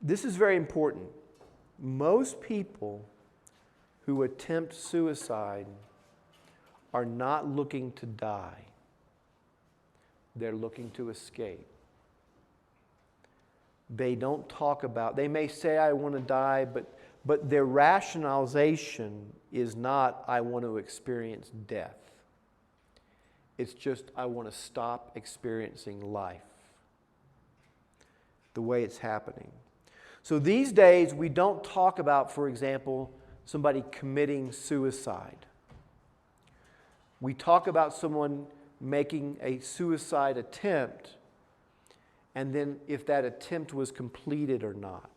this is very important. Most people who attempt suicide are not looking to die. They're looking to escape. They don't talk about, they may say, I want to die, but their rationalization is not, I want to experience death. It's just, I want to stop experiencing life the way it's happening. So these days, we don't talk about, for example, somebody committing suicide. We talk about someone making a suicide attempt, and then if that attempt was completed or not.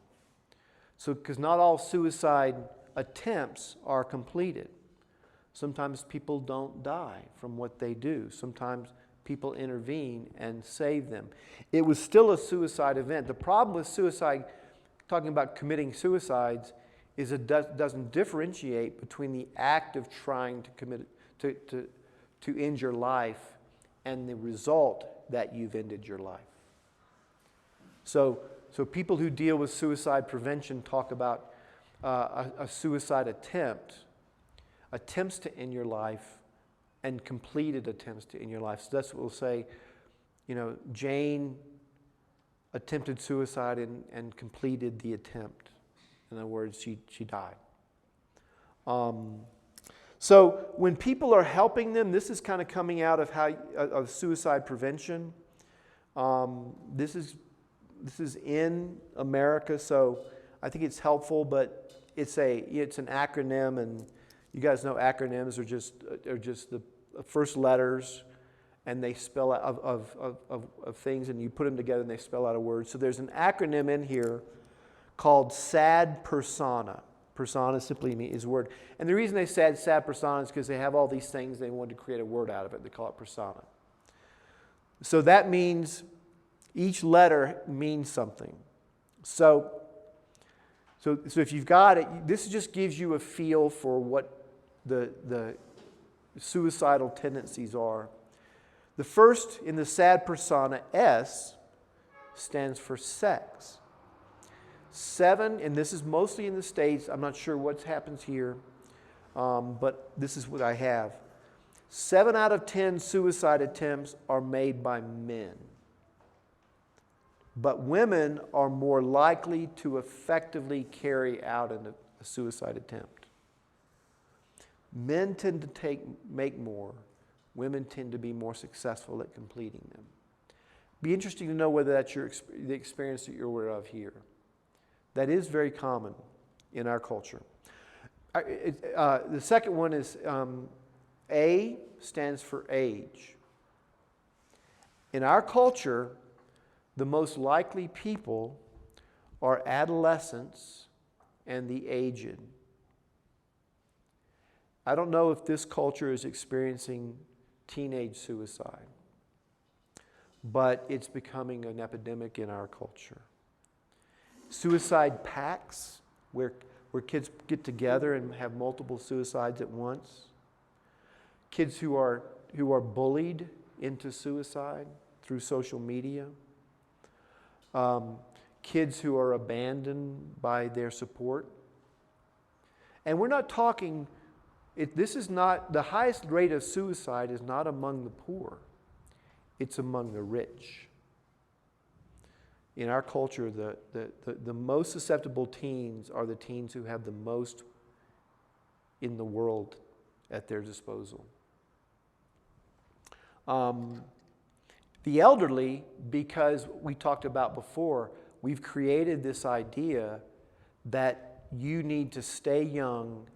So, because not all suicide attempts are completed. Sometimes people don't die from what they do. Sometimes people intervene and save them. It was still a suicide event. The problem with suicide, talking about committing suicides, is it doesn't differentiate between the act of trying to commit to end your life and the result that you've ended your life. So people who deal with suicide prevention talk about a suicide attempt, attempts to end your life, and completed attempts to end your life. So that's what we'll say, Jane attempted suicide and completed the attempt. In other words, she died. So when people are helping them, this is kind of coming out of suicide prevention. This is in America, so I think it's helpful, but it's an acronym, and you guys know acronyms are just the first letters, and they spell out of things, and you put them together and they spell out a word. So there's an acronym in here called SAD persona. Persona simply is a word. And the reason they said SAD persona is because they have all these things, they wanted to create a word out of it. They call it persona. So that means each letter means something. So if you've got it, this just gives you a feel for what the suicidal tendencies are. The first in the SAD persona, S, stands for sex. 7, and this is mostly in the States, I'm not sure what happens here, but this is what I have. 7 out of 10 suicide attempts are made by men. But women are more likely to effectively carry out a suicide attempt. Men tend to make more. Women tend to be more successful at completing them. Be interesting to know whether that's the experience that you're aware of here. That is very common in our culture. The second one is A stands for age. In our culture, the most likely people are adolescents and the aged. I don't know if this culture is experiencing teenage suicide, but it's becoming an epidemic in our culture. Suicide pacts, where kids get together and have multiple suicides at once. Kids who are bullied into suicide through social media. Kids who are abandoned by their support. And we're not talking, this is not, the highest rate of suicide is not among the poor. It's among the rich. In our culture, the most susceptible teens are the teens who have the most in the world at their disposal. The elderly, because we talked about before, we've created this idea that you need to stay young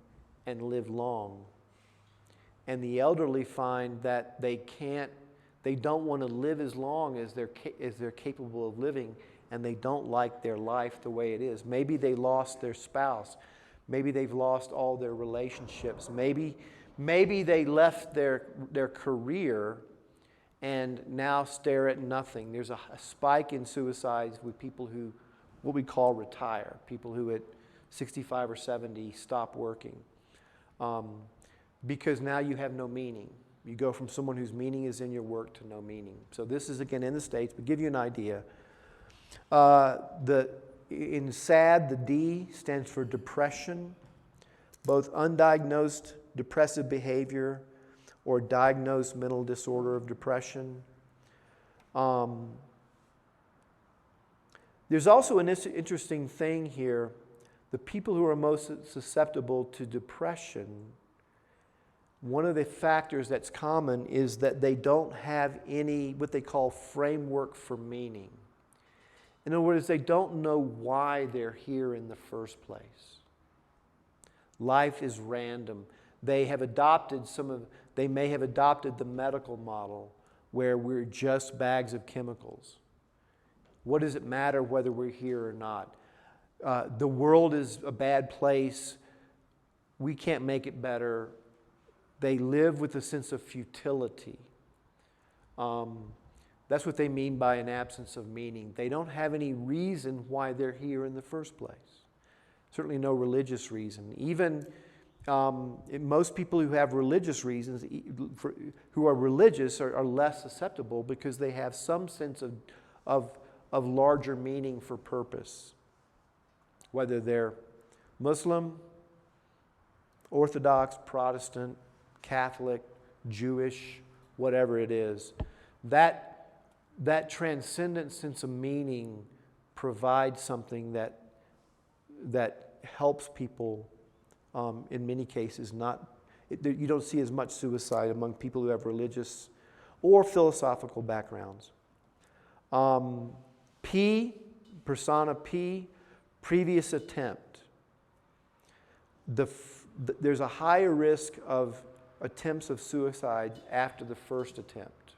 and live long. And the elderly find that they don't want to live as long as they're capable of living, and they don't like their life the way it is. Maybe they lost their spouse. Maybe they've lost all their relationships. Maybe they left their career and now stare at nothing. There's a spike in suicides with people who, what we call retire, people who at 65 or 70 stop working. Because now you have no meaning. You go from someone whose meaning is in your work to no meaning. So this is, again, in the States, but give you an idea. In SAD, the D stands for depression, both undiagnosed depressive behavior or diagnosed mental disorder of depression. There's also an interesting thing here. The people who are most susceptible to depression, one of the factors that's common is that they don't have any, what they call, framework for meaning. In other words, they don't know why they're here in the first place. Life is random. They may have adopted the medical model where we're just bags of chemicals. What does it matter whether we're here or not? The world is a bad place. We can't make it better. They live with a sense of futility. That's what they mean by an absence of meaning. They don't have any reason why they're here in the first place. Certainly no religious reason. Even most people who have religious reasons, who are religious, are less susceptible because they have some sense of larger meaning for purpose. Whether they're Muslim, Orthodox, Protestant, Catholic, Jewish, whatever it is, that transcendent sense of meaning provides something that helps people. In many cases, you don't see as much suicide among people who have religious or philosophical backgrounds. P, persona P, previous attempt. There's a higher risk of attempts of suicide after the first attempt.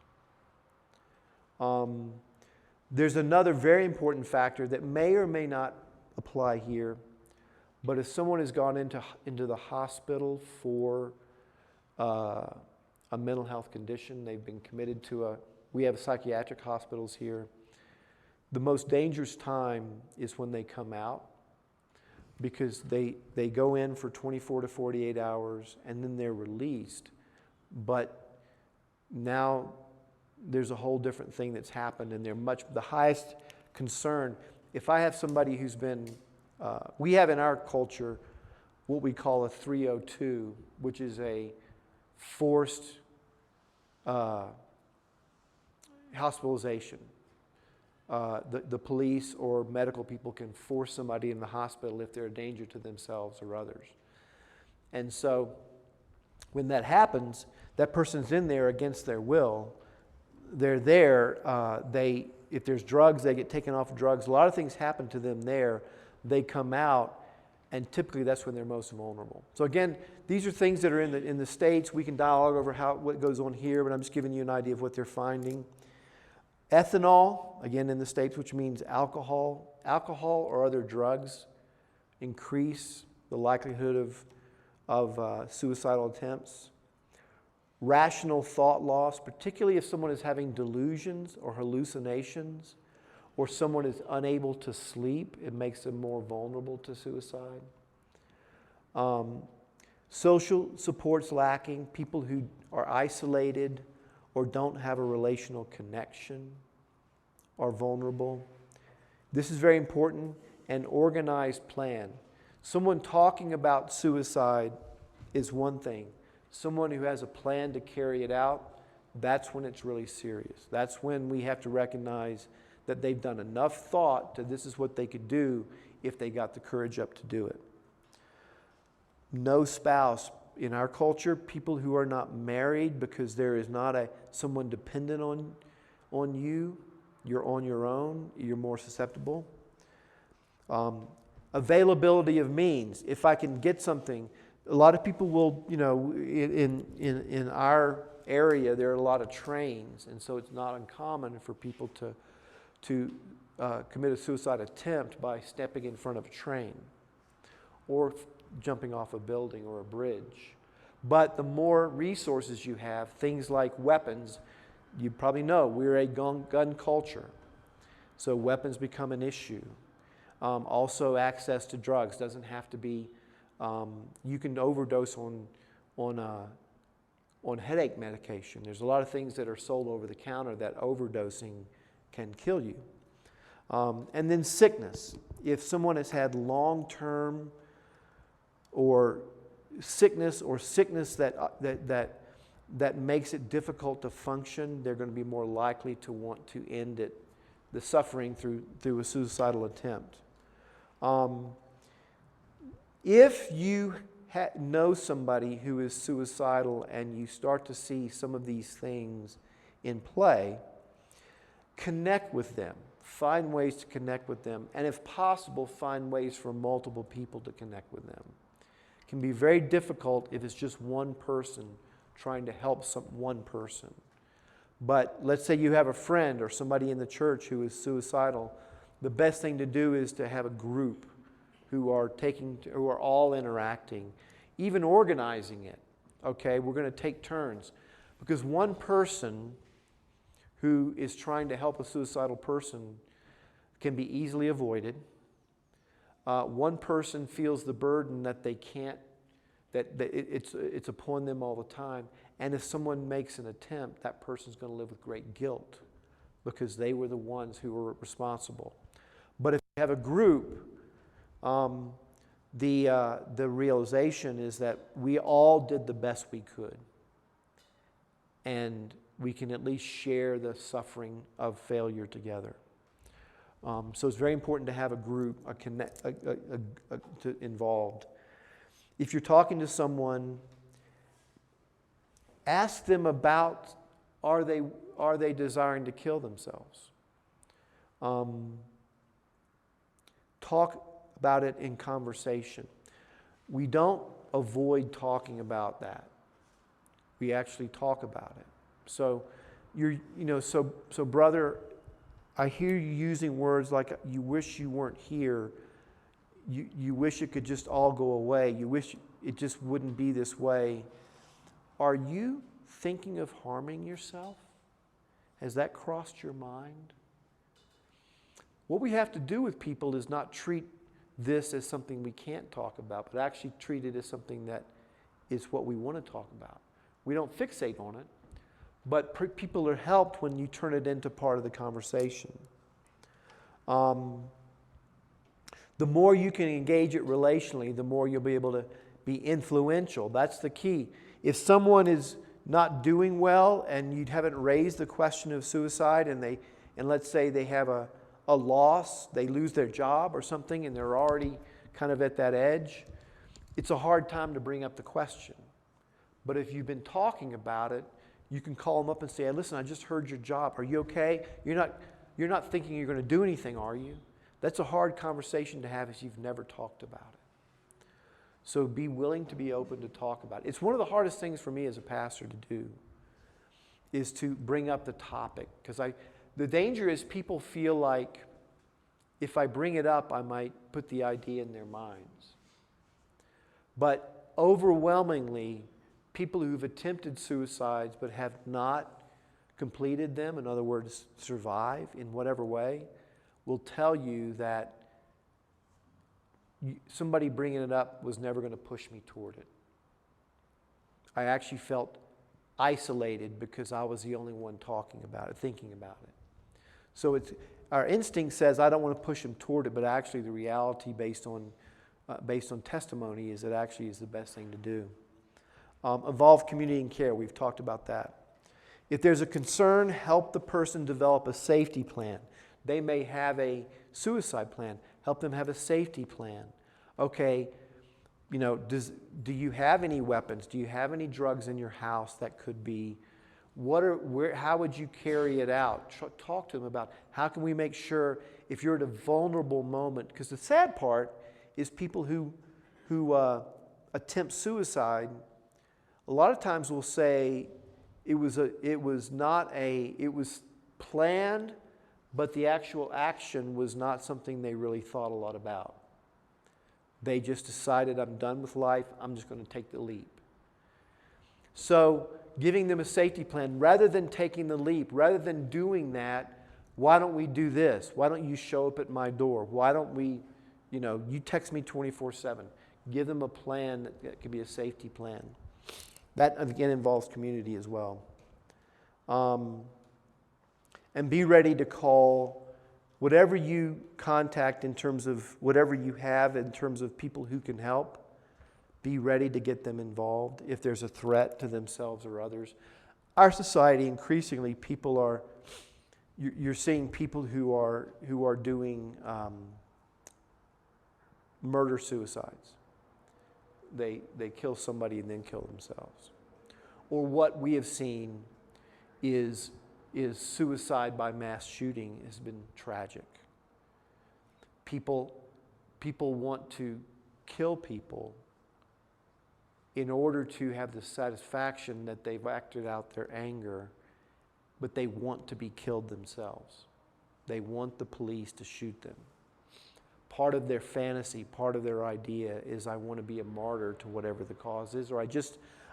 There's another very important factor that may or may not apply here, but if someone has gone into the hospital for a mental health condition, they've been committed to we have psychiatric hospitals here. The most dangerous time is when they come out, because they go in for 24 to 48 hours and then they're released. But now there's a whole different thing that's happened, and the highest concern. If I have somebody who's been, we have in our culture what we call a 302, which is a forced hospitalization. The police or medical people can force somebody in the hospital if they're a danger to themselves or others. And so when that happens, that person's in there against their will. They're there. If there's drugs, they get taken off drugs. A lot of things happen to them there. They come out, and typically that's when they're most vulnerable. So again, these are things that are in the States. We can dialogue over what goes on here, but I'm just giving you an idea of what they're finding. Ethanol, again in the States, which means alcohol or other drugs, increase the likelihood of suicidal attempts. Rational thought loss, particularly if someone is having delusions or hallucinations, or someone is unable to sleep, it makes them more vulnerable to suicide. Social support's lacking, people who are isolated or don't have a relational connection are vulnerable. This is very important. An organized plan. Someone talking about suicide is one thing. Someone who has a plan to carry it out, that's when it's really serious. That's when we have to recognize that they've done enough thought to this is what they could do if they got the courage up to do it. No spouse. In our culture, people who are not married because there is not someone dependent on you, you're on your own, you're more susceptible. Availability of means. If I can get something, a lot of people will, in our area, there are a lot of trains, and so it's not uncommon for people to commit a suicide attempt by stepping in front of a train or jumping off a building or a bridge. But the more resources you have, things like weapons, you probably know we're a gun culture, so weapons become an issue. Also, access to drugs doesn't have to be. You can overdose on headache medication. There's a lot of things that are sold over the counter that overdosing can kill you. And then sickness. if someone has had long-term or sickness that makes it difficult to function, they're going to be more likely to want to end it, the suffering through a suicidal attempt. If you know somebody who is suicidal and you start to see some of these things in play, connect with them. Find ways to connect with them. And if possible, find ways for multiple people to connect with them. It can be very difficult if it's just one person trying to help one person. But let's say you have a friend or somebody in the church who is suicidal. The best thing to do is to have a group who are all interacting, even organizing it. Okay, we're going to take turns. Because one person who is trying to help a suicidal person can be easily avoided. One person feels the burden that they can't, it's upon them all the time. And if someone makes an attempt, that person's going to live with great guilt because they were the ones who were responsible. But if you have a group, the realization is that we all did the best we could. And we can at least share the suffering of failure together. So it's very important to have a group involved. If you're talking to someone, ask them about, are they desiring to kill themselves? Talk about it in conversation. We don't avoid talking about that. We actually talk about it. So so brother, I hear you using words like you wish you weren't here. You wish it could just all go away. You wish it just wouldn't be this way. Are you thinking of harming yourself? Has that crossed your mind? What we have to do with people is not treat this as something we can't talk about, but actually treat it as something that is what we want to talk about. We don't fixate on it, but people are helped when you turn it into part of the conversation. The more you can engage it relationally, the more you'll be able to be influential. That's the key. If someone is not doing well and you haven't raised the question of suicide and let's say they have a loss, they lose their job or something and they're already kind of at that edge, it's a hard time to bring up the question. But if you've been talking about it, you can call them up and say, hey, listen, I just heard your job. Are you okay? You're not thinking you're going to do anything, are you? That's a hard conversation to have if you've never talked about it. So be willing to be open to talk about it. It's one of the hardest things for me as a pastor to do, is to bring up the topic. Because the danger is people feel like if I bring it up, I might put the idea in their minds. But overwhelmingly, people who've attempted suicides but have not completed them, in other words, survive in whatever way, will tell you that somebody bringing it up was never going to push me toward it. I actually felt isolated because I was the only one talking about it, thinking about it. So our instinct says I don't want to push them toward it, but actually the reality based on testimony is it actually is the best thing to do. Involve community and care. We've talked about that. If there's a concern, help the person develop a safety plan. They may have a suicide plan. Help them have a safety plan. Okay, do you have any weapons? Do you have any drugs in your house that could be? How would you carry it out? Talk to them about how can we make sure if you're at a vulnerable moment. Because the sad part is people who attempt suicide, a lot of times will say it was planned, but the actual action was not something they really thought a lot about. They just decided, I'm done with life, I'm just going to take the leap. So giving them a safety plan, rather than taking the leap, rather than doing that, why don't we do this? Why don't you show up at my door? Why don't we, you text me 24/7. Give them a plan that could be a safety plan. That, again, involves community as well. And be ready to call whatever you contact in terms of whatever you have in terms of people who can help, be ready to get them involved if there's a threat to themselves or others. Our society, increasingly, you're seeing people who are doing murder-suicides. They kill somebody and then kill themselves. Or what we have seen is suicide by mass shooting has been tragic. People want to kill people in order to have the satisfaction that they've acted out their anger, but they want to be killed themselves. They want the police to shoot them. Part of their fantasy, part of their idea is, I want to be a martyr to whatever the cause is, or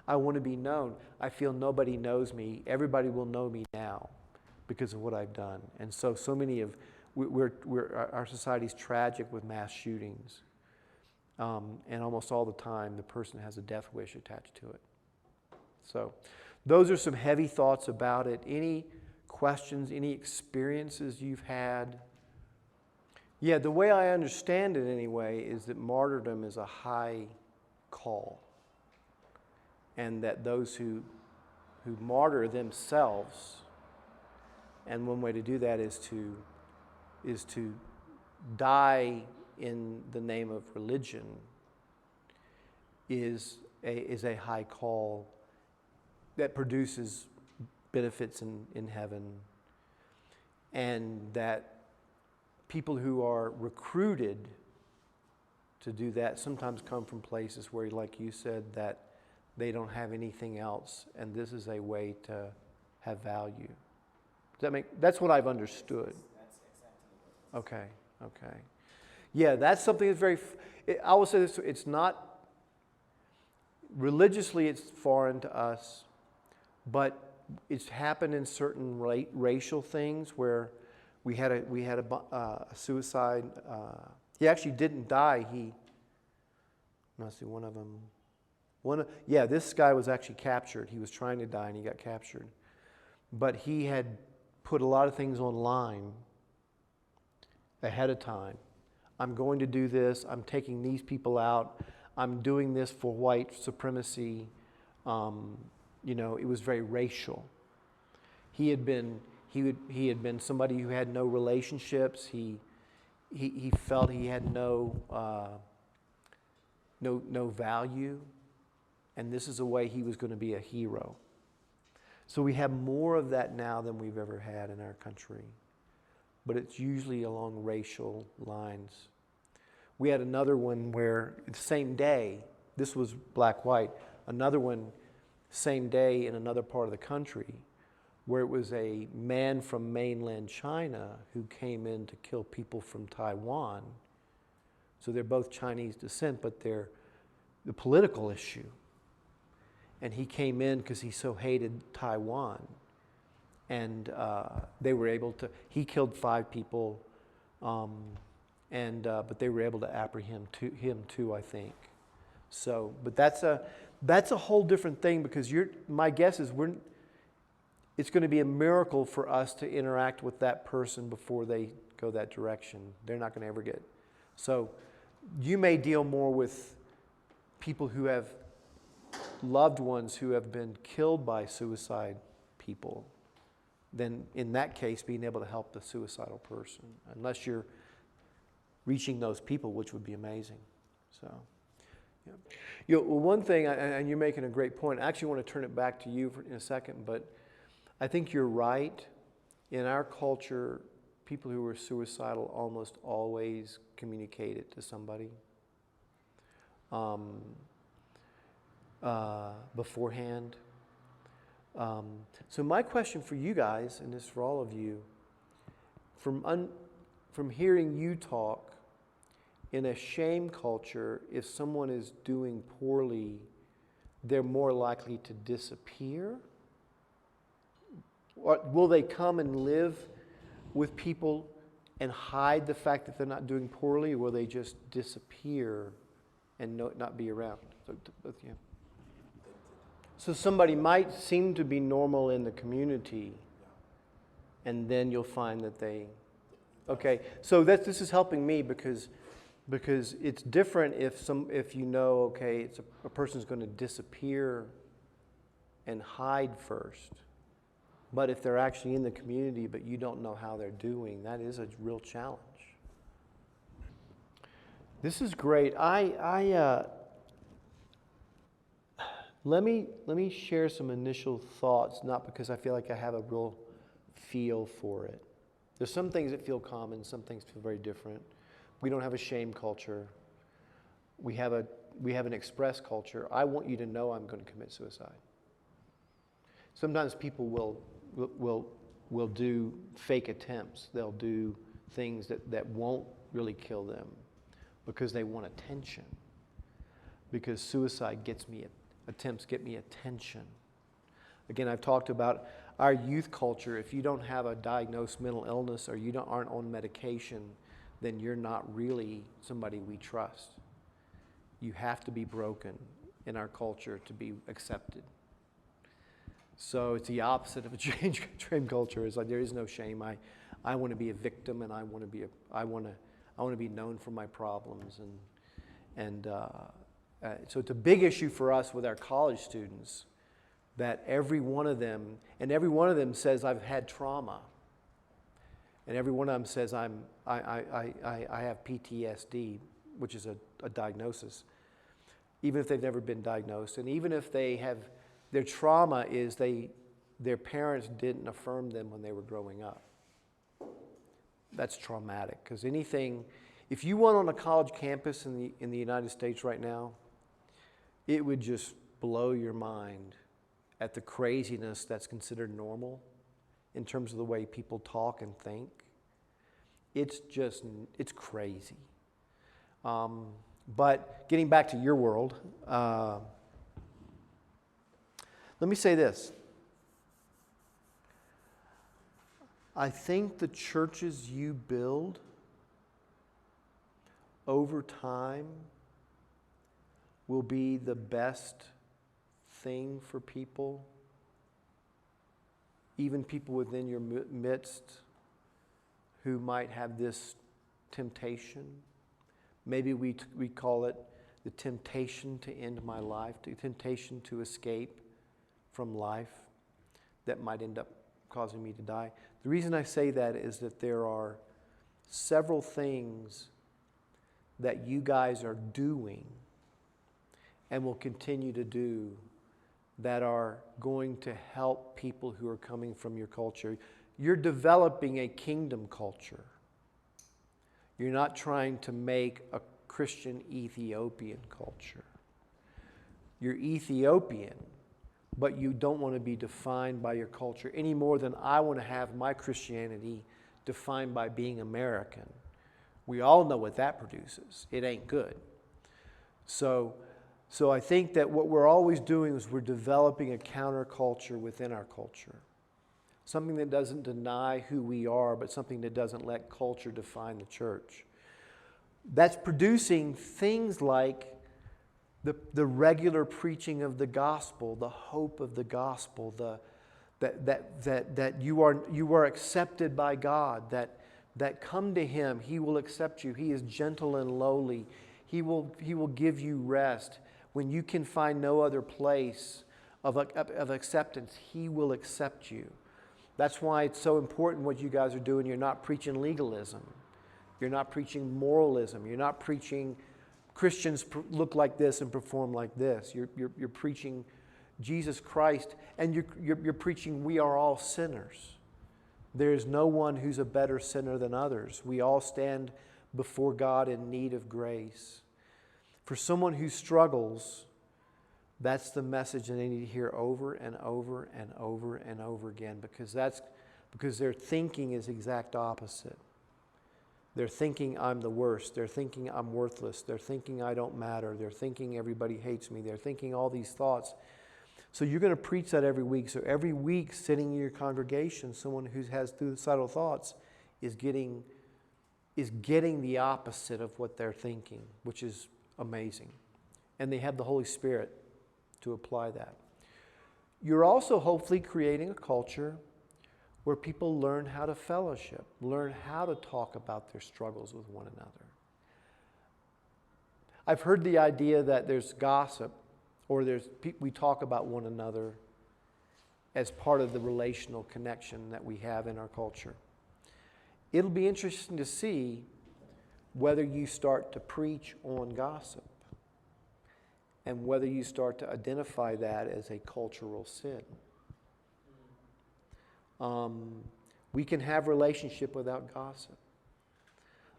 I want to be known. I feel nobody knows me. Everybody will know me now because of what I've done. And so many of our society's tragic with mass shootings. And almost all the time, the person has a death wish attached to it. So those are some heavy thoughts about it. Any questions, any experiences you've had? Yeah, the way I understand it anyway is that martyrdom is a high call. And that those who martyr themselves, and one way to do that is to die in the name of religion, is a high call that produces benefits in heaven. And that people who are recruited to do that sometimes come from places where, like you said, that they don't have anything else, and this is a way to have value. That's what I've understood. That's exactly what it is. Okay. Yeah, that's something that's I will say this, it's not, religiously it's foreign to us, but it's happened in certain racial things where we had a suicide. He actually didn't die. One of them. This guy was actually captured. He was trying to die and he got captured. But he had put a lot of things online ahead of time. I'm going to do this. I'm taking these people out. I'm doing this for white supremacy. It was very racial. He had been somebody who had no relationships. He felt he had no value. And this is a way he was going to be a hero. So we have more of that now than we've ever had in our country. But it's usually along racial lines. We had another one where the same day, this was black-white, another one, same day in another part of the country, where it was a man from mainland China who came in to kill people from Taiwan. So they're both Chinese descent, but they're the political issue. And he came in because he so hated Taiwan. And they were able to, he killed 5 people, but they were able to apprehend him too, I think. So, but that's a whole different thing, because my guess is it's going to be a miracle for us to interact with that person before they go that direction. They're not going to ever get. So you may deal more with people who have loved ones who have been killed by suicide people than, in that case, being able to help the suicidal person, unless you're reaching those people, which would be amazing. So, yeah. One thing, and you're making a great point. I actually want to turn it back to you in a second, but I think you're right. In our culture, people who are suicidal almost always communicate it to somebody beforehand. So my question for you guys, and this is for all of you, from hearing you talk, in a shame culture, if someone is doing poorly, they're more likely to disappear? Or will they come and live with people and hide the fact that they're not doing poorly, or will they just disappear and not be around? So somebody might seem to be normal in the community, and then you'll find that they... Okay, so this is helping me because it's different if you know, okay, a person's going to disappear and hide first. But if they're actually in the community but you don't know how they're doing, that is a real challenge. This is great. Let me share some initial thoughts, not because I feel like I have a real feel for it. There's some things that feel common, some things feel very different. We don't have a shame culture. We have an express culture. I want you to know I'm going to commit suicide. Sometimes people will do fake attempts. They'll do things that won't really kill them because they want attention. Because suicide attempts get me attention. Again, I've talked about our youth culture. If you don't have a diagnosed mental illness or you aren't on medication, then you're not really somebody we trust. You have to be broken in our culture to be accepted. So it's the opposite of a shame culture. It's like there is no shame. I want to be a victim, and I want to be known for my problems, so it's a big issue for us with our college students that every one of them says I've had trauma, and every one of them says I have PTSD, which is a diagnosis, even if they've never been diagnosed, and even if they have. Their trauma is their parents didn't affirm them when they were growing up. That's traumatic, because if you went on a college campus in the United States right now, it would just blow your mind at the craziness that's considered normal in terms of the way people talk and think. It's crazy. But getting back to your world, let me say this. I think the churches you build over time will be the best thing for people, even people within your midst who might have this temptation. Maybe we call it the temptation to end my life, the temptation to escape from life that might end up causing me to die. The reason I say that is that there are several things that you guys are doing and will continue to do that are going to help people who are coming from your culture. You're developing a kingdom culture. You're not trying to make a Christian Ethiopian culture. You're Ethiopian, but you don't want to be defined by your culture any more than I want to have my Christianity defined by being American. We all know what that produces. It ain't good. So I think that what we're always doing is we're developing a counterculture within our culture. Something that doesn't deny who we are, but something that doesn't let culture define the church. That's producing things like the regular preaching of the gospel, the hope of the gospel, that you are accepted by God, that come to Him, He will accept you. He is gentle and lowly. He will give you rest. When you can find no other place of acceptance, He will accept you. That's why it's so important what you guys are doing. You're not preaching legalism. You're not preaching moralism. You're not preaching Christians look like this and perform like this. You're preaching Jesus Christ, and you're preaching we are all sinners. There is no one who's a better sinner than others. We all stand before God in need of grace. For someone who struggles, that's the message that they need to hear over and over and over and over again, because their thinking is exact opposite. They're thinking I'm the worst. They're thinking I'm worthless. They're thinking I don't matter. They're thinking everybody hates me. They're thinking all these thoughts. So you're going to preach that every week. So every week sitting in your congregation, someone who has suicidal thoughts is getting the opposite of what they're thinking, which is amazing. And they have the Holy Spirit to apply that. You're also hopefully creating a culture where people learn how to fellowship, learn how to talk about their struggles with one another. I've heard the idea that there's gossip, or we talk about one another as part of the relational connection that we have in our culture. It'll be interesting to see whether you start to preach on gossip and whether you start to identify that as a cultural sin. We can have relationship without gossip.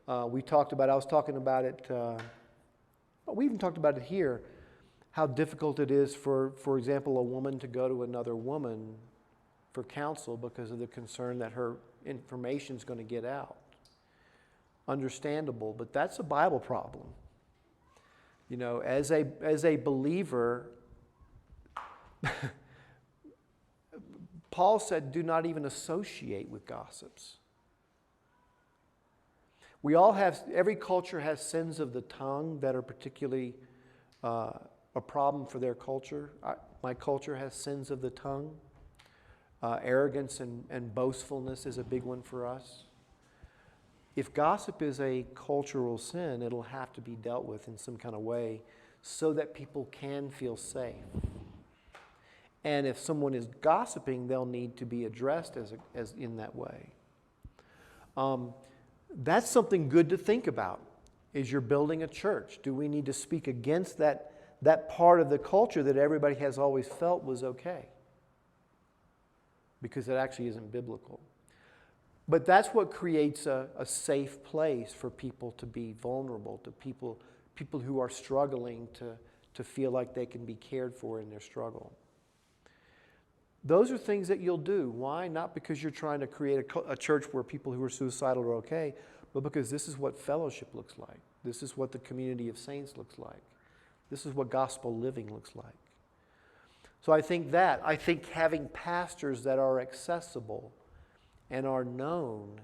I was talking about it, we even talked about it here, how difficult it is for example, a woman to go to another woman for counsel because of the concern that her information is going to get out. Understandable, but that's a Bible problem. You know, as a believer, Paul said, do not even associate with gossips. Every culture has sins of the tongue that are particularly a problem for their culture. My culture has sins of the tongue. Arrogance and boastfulness is a big one for us. If gossip is a cultural sin, it'll have to be dealt with in some kind of way so that people can feel safe. And if someone is gossiping, they'll need to be addressed as in that way. That's something good to think about as you're building a church. Do we need to speak against that part of the culture that everybody has always felt was okay? Because it actually isn't biblical. But that's what creates a safe place for people to be vulnerable, to people who are struggling to feel like they can be cared for in their struggle. Those are things that you'll do. Why? Not because you're trying to create a church where people who are suicidal are okay, but because this is what fellowship looks like. This is what the community of saints looks like. This is what gospel living looks like. So I think having pastors that are accessible and are known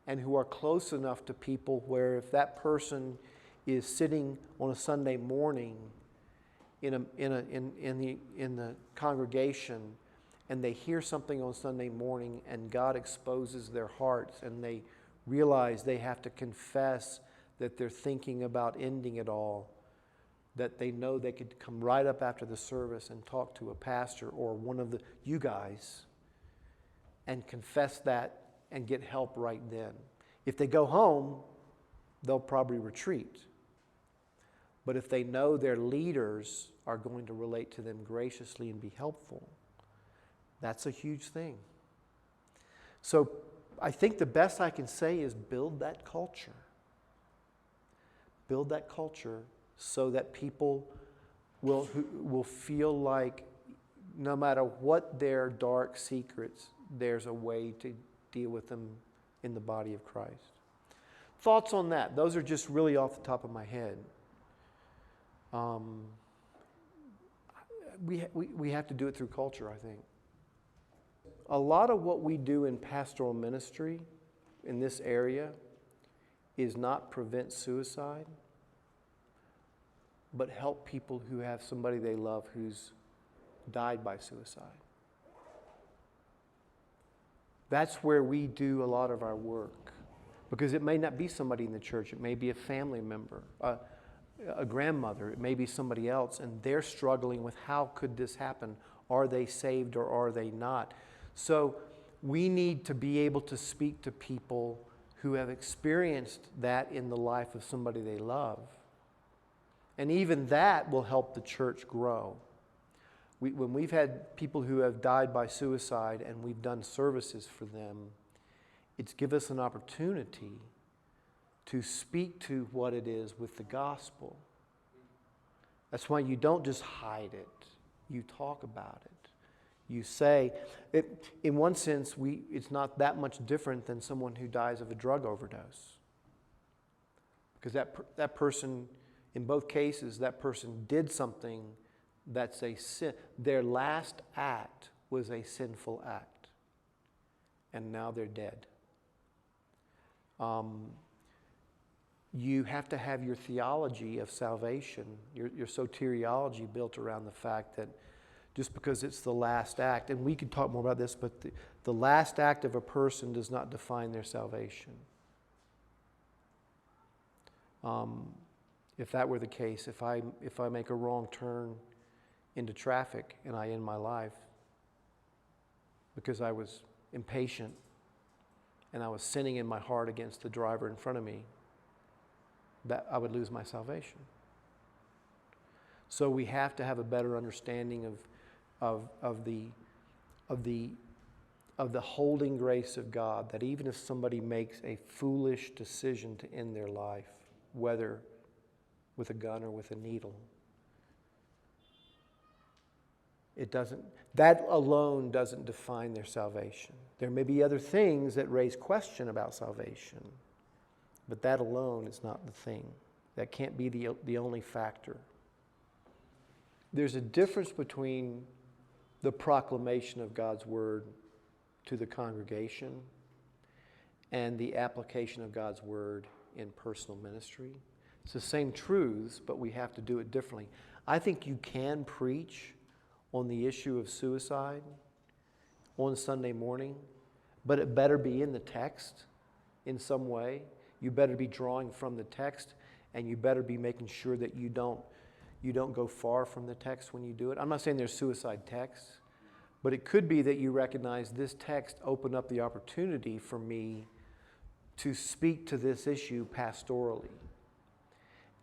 and who are close enough to people where if that person is sitting on a Sunday morning in the congregation and they hear something on Sunday morning and God exposes their hearts and they realize they have to confess that they're thinking about ending it all, that they know they could come right up after the service and talk to a pastor or one of you guys and confess that and get help right then. If they go home, they'll probably retreat. But if they know their leaders are going to relate to them graciously and be helpful, that's a huge thing. So I think the best I can say is build that culture. Build that culture so that people will feel like no matter what their dark secrets, there's a way to deal with them in the body of Christ. Thoughts on that? Those are just really off the top of my head. We have to do it through culture, I think. A lot of what we do in pastoral ministry in this area is not prevent suicide, but help people who have somebody they love who's died by suicide. That's where we do a lot of our work. Because it may not be somebody in the church. It may be a family member, a grandmother. It may be somebody else, and they're struggling with how could this happen? Are they saved or are they not? So we need to be able to speak to people who have experienced that in the life of somebody they love. And even that will help the church grow. When we've had people who have died by suicide and we've done services for them, it's given us an opportunity to speak to what it is with the gospel. That's why you don't just hide it. You talk about it. You say, in one sense, it's not that much different than someone who dies of a drug overdose. Because that person, in both cases, that person did something that's a sin. Their last act was a sinful act. And now they're dead. You have to have your theology of salvation, your soteriology built around the fact that just because it's the last act. And we could talk more about this, but the last act of a person does not define their salvation. If that were the case, if I make a wrong turn into traffic and I end my life because I was impatient and I was sinning in my heart against the driver in front of me, that I would lose my salvation. So we have to have a better understanding of the holding grace of God, that even if somebody makes a foolish decision to end their life, whether with a gun or with a needle, that alone doesn't define their salvation. There may be other things that raise question about salvation, but that alone is not the thing. That can't be the only factor. There's a difference between the proclamation of God's word to the congregation and the application of God's word in personal ministry. It's the same truths, but we have to do it differently. I think you can preach on the issue of suicide on Sunday morning, but it better be in the text in some way. You better be drawing from the text, and you better be making sure that you don't go far from the text when you do it. I'm not saying there's suicide texts, but it could be that you recognize this text opened up the opportunity for me to speak to this issue pastorally.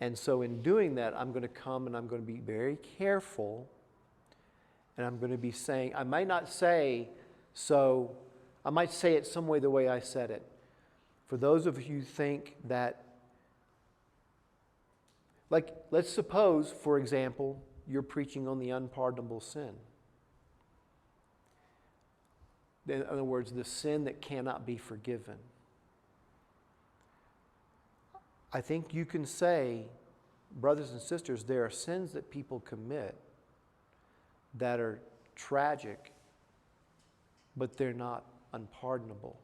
And so in doing that, I'm going to come and I'm going to be very careful, and I'm going to be saying, I might not say so, I might say it some way the way I said it. For those of you who think that, like, let's suppose, for example, you're preaching on the unpardonable sin. In other words, the sin that cannot be forgiven. I think you can say, brothers and sisters, there are sins that people commit that are tragic, but they're not unpardonable.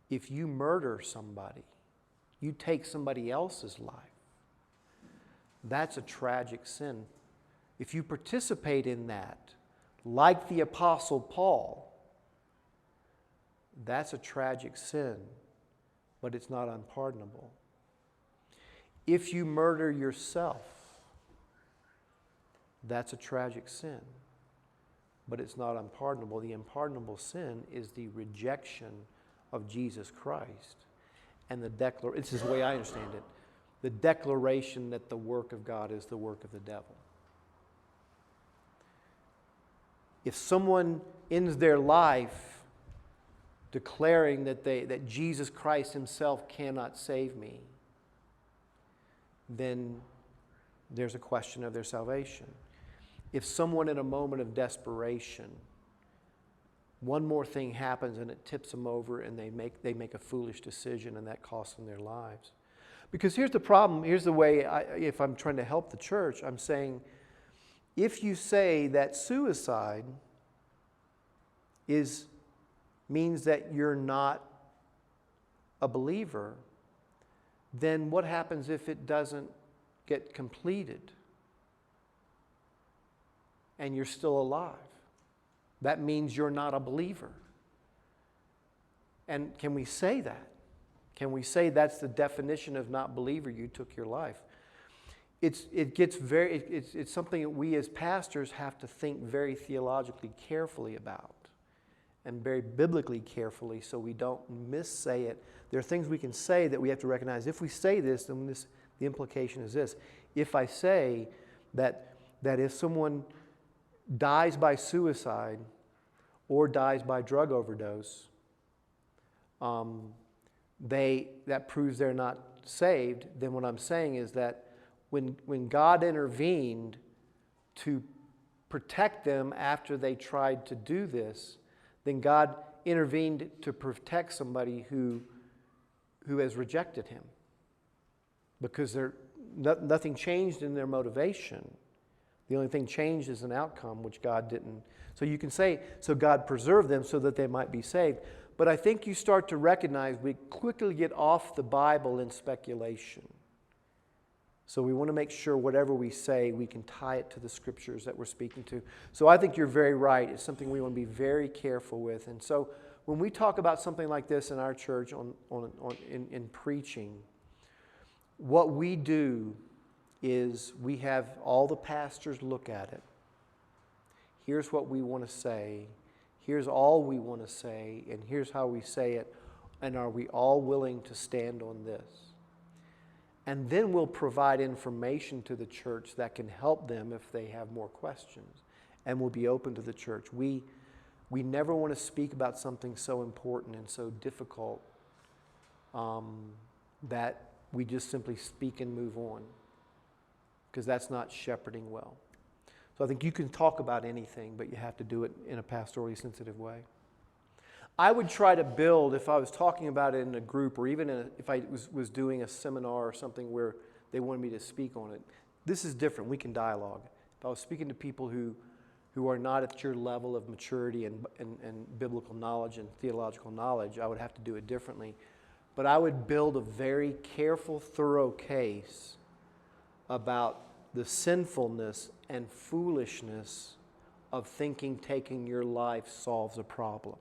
If you murder somebody, you take somebody else's life, that's a tragic sin. If you participate in that, like the Apostle Paul, that's a tragic sin, but it's not unpardonable. If you murder yourself, that's a tragic sin, but it's not unpardonable. The unpardonable sin is the rejection of Jesus Christ and the declaration, this is the way I understand it, the declaration that the work of God is the work of the devil. If someone ends their life declaring that Jesus Christ himself cannot save me, then there's a question of their salvation. If someone in a moment of desperation, one more thing happens and it tips them over and they make a foolish decision and that costs them their lives. Because here's the problem, here's the way, if I'm trying to help the church, I'm saying, if you say that suicide means that you're not a believer, then what happens if it doesn't get completed and you're still alive? That means you're not a believer. And can we say that? Can we say that's the definition of not believer, you took your life? It's something that we as pastors have to think very theologically carefully about and very biblically carefully so we don't missay it. There are things we can say that we have to recognize. If we say this, then the implication is this. If I say that if someone dies by suicide or dies by drug overdose, that proves they're not saved, then what I'm saying is that when God intervened to protect them after they tried to do this, then God intervened to protect somebody who has rejected him. Because nothing changed in their motivation. The only thing changed is an outcome, which God didn't. So you can say, so God preserved them so that they might be saved. But I think you start to recognize we quickly get off the Bible in speculation. So we want to make sure whatever we say, we can tie it to the scriptures that we're speaking to. So I think you're very right. It's something we want to be very careful with. And so when we talk about something like this in our church in preaching, what we do is we have all the pastors look at it. Here's what we want to say. Here's all we want to say. And here's how we say it. And are we all willing to stand on this? And then we'll provide information to the church that can help them if they have more questions. And we'll be open to the church. We never want to speak about something so important and so difficult that we just simply speak and move on. Because that's not shepherding well. So I think you can talk about anything, but you have to do it in a pastorally sensitive way. I would try to build, if I was talking about it in a group, or even if I was doing a seminar or something where they wanted me to speak on it. This is different. We can dialogue. If I was speaking to people who are not at your level of maturity and biblical knowledge and theological knowledge, I would have to do it differently. But I would build a very careful, thorough case about the sinfulness and foolishness of thinking taking your life solves a problem.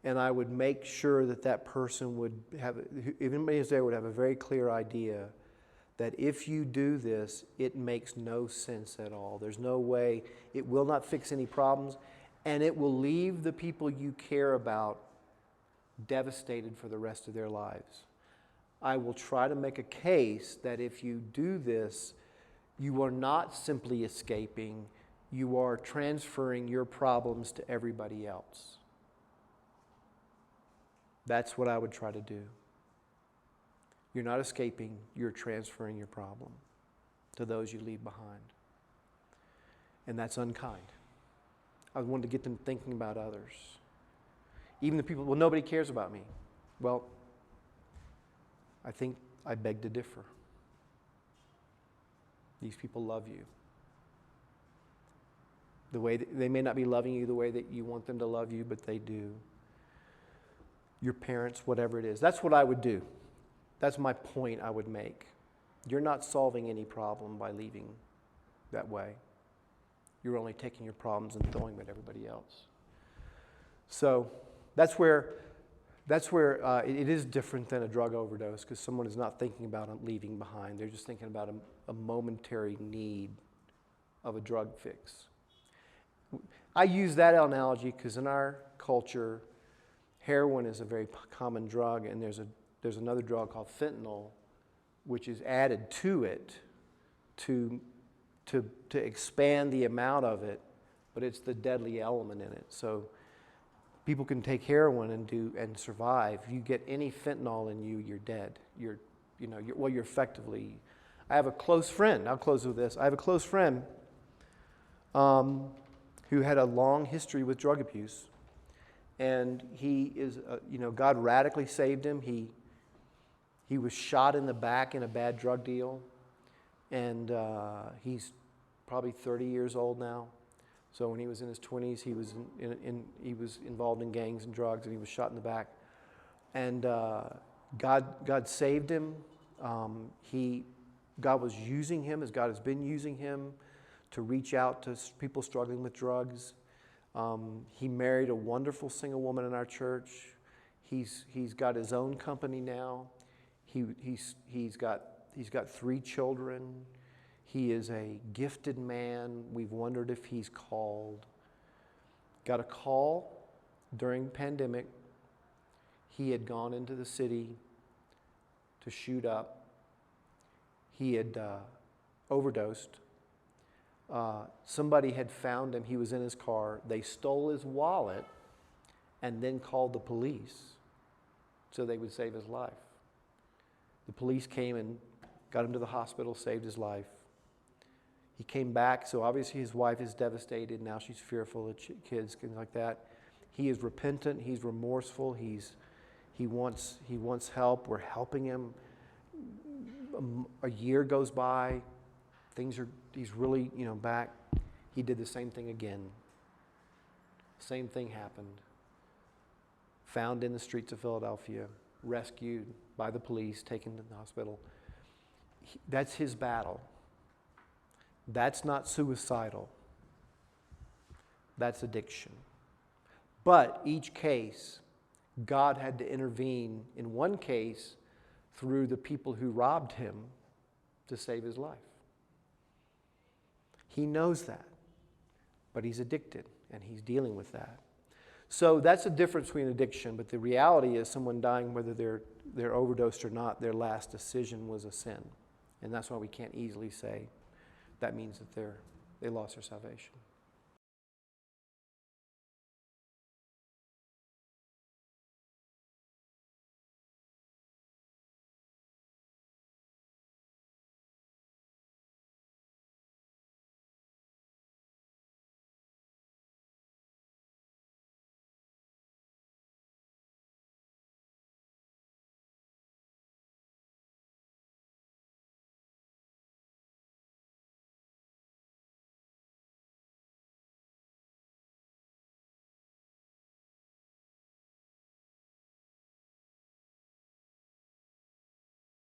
And I would make sure that person would have, if anybody is there, would have a very clear idea that if you do this, it makes no sense at all. There's no way, it will not fix any problems, and it will leave the people you care about devastated for the rest of their lives. I will try to make a case that if you do this, you are not simply escaping, you are transferring your problems to everybody else. That's what I would try to do. You're not escaping, you're transferring your problem to those you leave behind. And that's unkind. I wanted to get them thinking about others. Even the people, well, nobody cares about me. Well, I think I beg to differ. These people love you. The way they may not be loving you the way that you want them to love you, but they do. Your parents, whatever it is. That's what I would do. That's my point I would make. You're not solving any problem by leaving that way. You're only taking your problems and throwing them at everybody else. So that's where it is different than a drug overdose, because someone is not thinking about leaving behind. They're just thinking about a momentary need of a drug fix. I use that analogy because in our culture, heroin is a very common drug, and there's another drug called fentanyl, which is added to it to expand the amount of it, but it's the deadly element in it. So people can take heroin and survive. If you get any fentanyl in you, you're dead. You're effectively. I have a close friend. I'll close with this. I have a close friend who had a long history with drug abuse. And he is, God radically saved him. He was shot in the back in a bad drug deal. And he's probably 30 years old now. So when he was in his 20s, he was involved in gangs and drugs, and he was shot in the back. And God saved him. God was using him, as God has been using him, to reach out to people struggling with drugs. He married a wonderful single woman in our church. He's got his own company now. He's got 3 children. He is a gifted man. We've wondered if he's called. Got a call during the pandemic. He had gone into the city to shoot up. He had overdosed. Somebody had found him. He was in his car. They stole his wallet and then called the police so they would save his life. The police came and got him to the hospital, saved his life. He came back, so obviously his wife is devastated. Now she's fearful of kids, things like that. He is repentant. He's remorseful. He wants help. We're helping him. A year goes by. He's really, back. He did the same thing again. Same thing happened. Found in the streets of Philadelphia, rescued by the police, taken to the hospital. That's his battle. That's not suicidal. That's addiction. But each case, God had to intervene in one case through the people who robbed him to save his life. He knows that, but he's addicted and he's dealing with that. So that's the difference between addiction, but the reality is someone dying, whether they're overdosed or not, their last decision was a sin. And that's why we can't easily say that means that they lost their salvation.